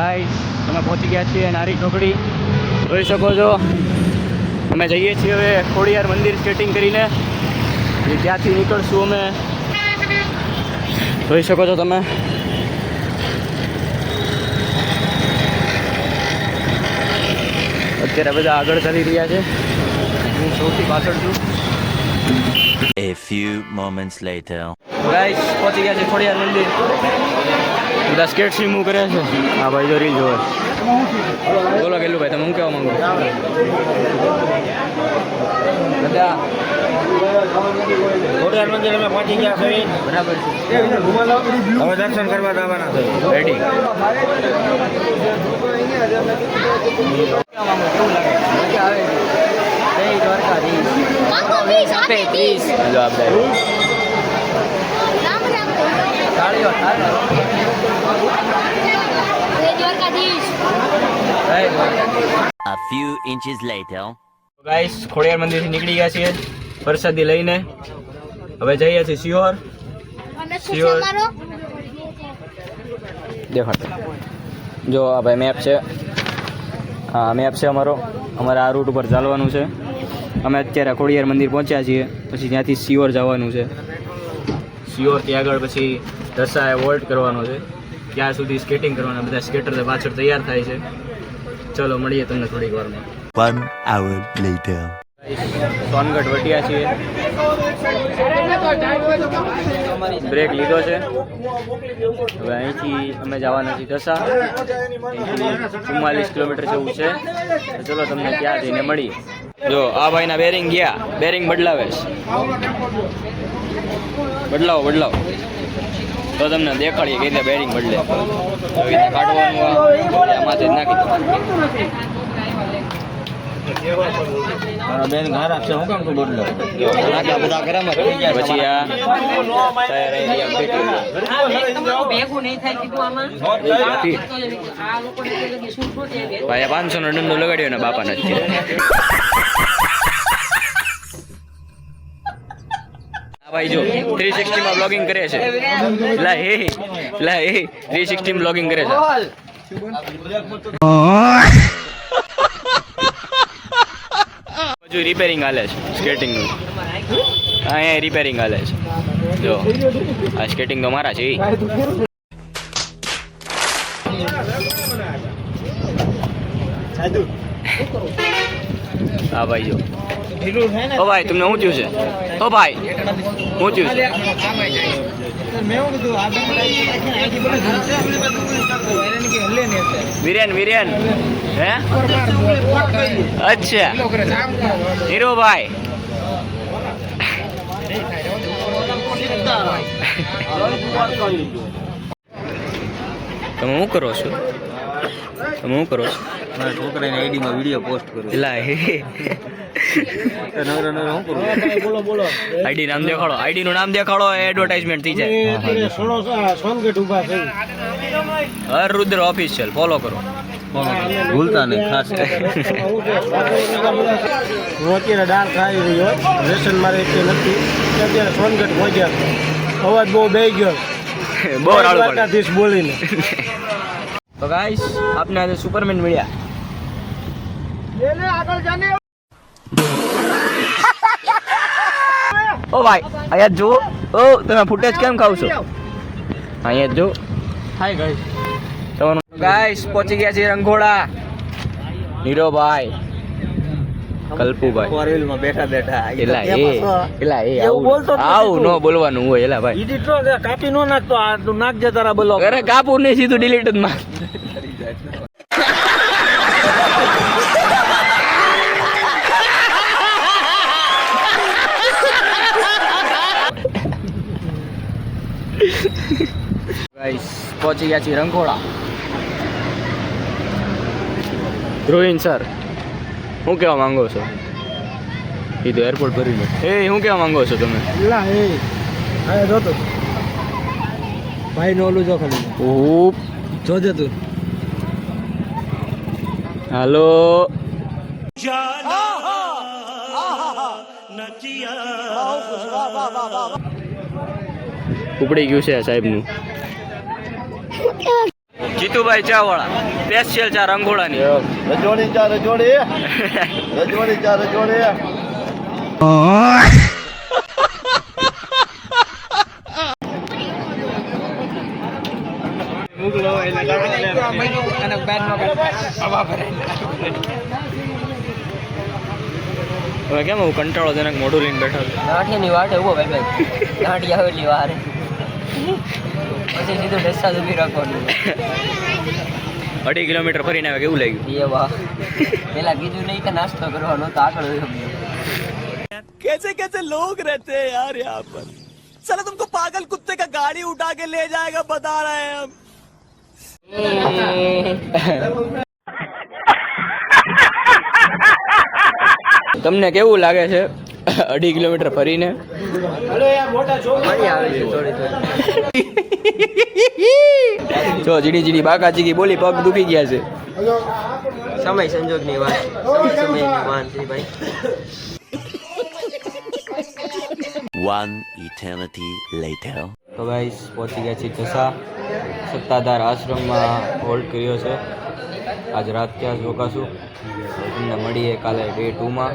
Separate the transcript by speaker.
Speaker 1: Guys અમે પહોંચી ગયા છીએ નારી ઢોકળી જોઈ શકો છો. અમે જઈએ છીએ હવે ખોડિયાર મંદિર સ્કેટિંગ કરીને. ત્યાંથી નીકળશું અમે, જોઈ શકો છો તમે. અત્યારે બધા આગળ ચાલી રહ્યા છે, હું સૌથી પાછળ છું.
Speaker 2: A few moments later.
Speaker 1: Guys પહોંચી ગયા છે ખોડિયાર મંદિર. બધા સ્કેટ સ્વિમિંગ કરે છે. હા ભાઈ જો રીલ જોવે. બોલો ગેલું ભાઈ, તમે હું કહેવા માંગો? બધા
Speaker 3: ખોડિયાર મંદિર અમે પહોંચી ગયા છીએ.
Speaker 1: બરાબર છે.
Speaker 3: હવે દર્શન કરવા જવાના છે.
Speaker 1: રેડી. કેવું લાગે? મજા આવે છે. જય દ્વારકાધીશ. જો આપણે તાળીઓ
Speaker 2: A few inches later.
Speaker 1: Guys Khodiyar મંદિરથી નીકળી ગયા છીએ પ્રસાદી લઈને. હવે જઈએ છીએ સિયોર. દેખાડો જો આ ભાઈ મેપ છે. હા મેપ છે અમારો. અમારે આ રૂટ ઉપર ચાલવાનું છે. અમે અત્યારે ખોડિયાર મંદિર પહોંચ્યા છીએ, પછી ત્યાંથી સિયોર જવાનું છે. સિયોરથી આગળ પછી રસાએ વોલ્ટ કરવાનો છે. ત્યાં સુધી સ્કેટિંગ કરવાના. બધા સ્કેટર પાછળ તૈયાર થાય છે. ચલો મળીએ તમને થોડીક વારમાં.
Speaker 2: 1 hour later.
Speaker 1: સોનગઢ વટિયા છીએ. બ્રેક લીધો છે. હવે અહીંથી અમે જવાના છીએ દસા. 44 કિલોમીટર જેવું છે. તો ચલો તમને ત્યાં જઈને મળીએ. જો આ ભાઈના બેરિંગ ગયા, બેરિંગ બદલાવે છે. બદલાવો તો તમને દેખાડીએ કે રીતે બેરિંગ બદલે. કાઢવાનું આમાંથી જ નાખી
Speaker 3: બેન ઘર આપશે, હું કામ તું બદલો?
Speaker 1: બધા ગરમ થઈ જાય. પછી આ ભાઈ 500 નો દંડો લગાડ્યો ને બાપાને અત્યારે. ભાઈ જો 360 માં બ્લોગિંગ કરે છે. લા હે 360 માં બ્લોગિંગ કરે છે. હજુ રિપેરિંગ હાલે છે સ્કેટિંગ નું. અહીંયા રિપેરિંગ હાલે છે. જો આ સ્કેટિંગ તો મારા છે. હા ભાઈ જો. ઓ ભાઈ તમને શું થયું છે? ઓ ભાઈ શું થયું છે? વીરેન હે અચ્છા હીરોભાઈ. તમે શું કરો છો?
Speaker 3: મારા છોકરાની આઈડીમાં વિડીયો પોસ્ટ કર્યો.
Speaker 1: એલા હે
Speaker 3: બોલો
Speaker 1: આઈડી નામ દેખાડો. આઈડી નું નામ દેખાડો, એડવર્ટાઇઝમેન્ટ થઈ જાય.
Speaker 3: સોનગઢ ઉભા થઈ.
Speaker 1: હર રુદ્ર ઓફિશિયલ ફોલો કરો.
Speaker 3: ભૂલતા નહીં ખાસ. હું અત્યારે દાળ ખાઈ રહ્યો. રેશન મારે એટલે નથી. અત્યારે સોનગઢ પહોંચ્યા. અવાજ બહુ બેહી ગયો.
Speaker 1: બહુ રાડું પડે.
Speaker 3: દ્વારકાધીશ બોલીને.
Speaker 1: તો ગાઈસ આપને આજે સુપરમેન મળ્યા. ઓ ભાઈ અહીંયા જો. ઓ તમે ફૂટેજ કેમ ખાવ છો? અહીંયા જો. Hi guys. તમારું ગાઈસ પહોંચી ગયા છે રંગોળા. નીરોભાઈ, કલ્પુભાઈ
Speaker 3: ફોરવ્હીલમાં બેઠા
Speaker 1: એલા એ આવું ન બોલવાનું હોય. એલા ભાઈ
Speaker 3: કાપી નો નાખતો. આ તું નાખજે તારા બોલો.
Speaker 1: અરે કાપું નહીં, સીધું ડિલીટ જ માં. ગાઈસ પહોંચી ગયા છીએ રંગોળા. રોહિન સર શું કહેવા માંગો છો? એ તો એરપોર્ટ ભરીને. શું કહેવા માંગો છો તમે?
Speaker 3: જોતો ભાઈ નો ઓલું જો ખાલી.
Speaker 1: ઓપ
Speaker 3: જોજે તું.
Speaker 1: હાલો ઉપડી ગયું છે સાહેબનું. જીતુભાઈ ચા વાળા સ્પેશિયલ ચા રંગોળાની
Speaker 3: રજોડી ચા રજોડી રજોડી ચા રજોડી
Speaker 1: હવે કેમ હું કંટાળોજનક મોઢું લઈને બેઠો છું
Speaker 4: ગાંઠિયાની વાટે ઉભો ભાઈ ગાંઠી આવેલી વાર પછી સીધું રસ્તા ઉભી રાખવાનું
Speaker 1: 2.5 કિલોમીટર ફરીને આવે કેવું લાગ્યું
Speaker 4: એ વાહ પેલા કીધું નહીં કે નાસ્તો કરવાનો તો આગળ
Speaker 5: कैसे कैसे लोग रहते हैं यार यहाँ पर साला तुमको पागल कुत्ते का गाड़ी उठा के ले जाएगा बता रहे हैं हम
Speaker 1: તમને કેવું લાગે છે 2.5 કિલોમીટર ફરીને જો જીડી જીડી બાકા ચીકી બોલી પગ દુખી ગયા છે
Speaker 4: સમય સંજોગની વાત સમયની વાન છે ભાઈ
Speaker 2: One eternity later.
Speaker 1: તો ગાઈસ પહોંચી ગયા છીએ જસા સત્તાધાર આશ્રમમાં હોલ્ડ કર્યો છે આજ રાત ત્યાં જ રોકાશું તમને મળીએ કાલે ડે 2 માં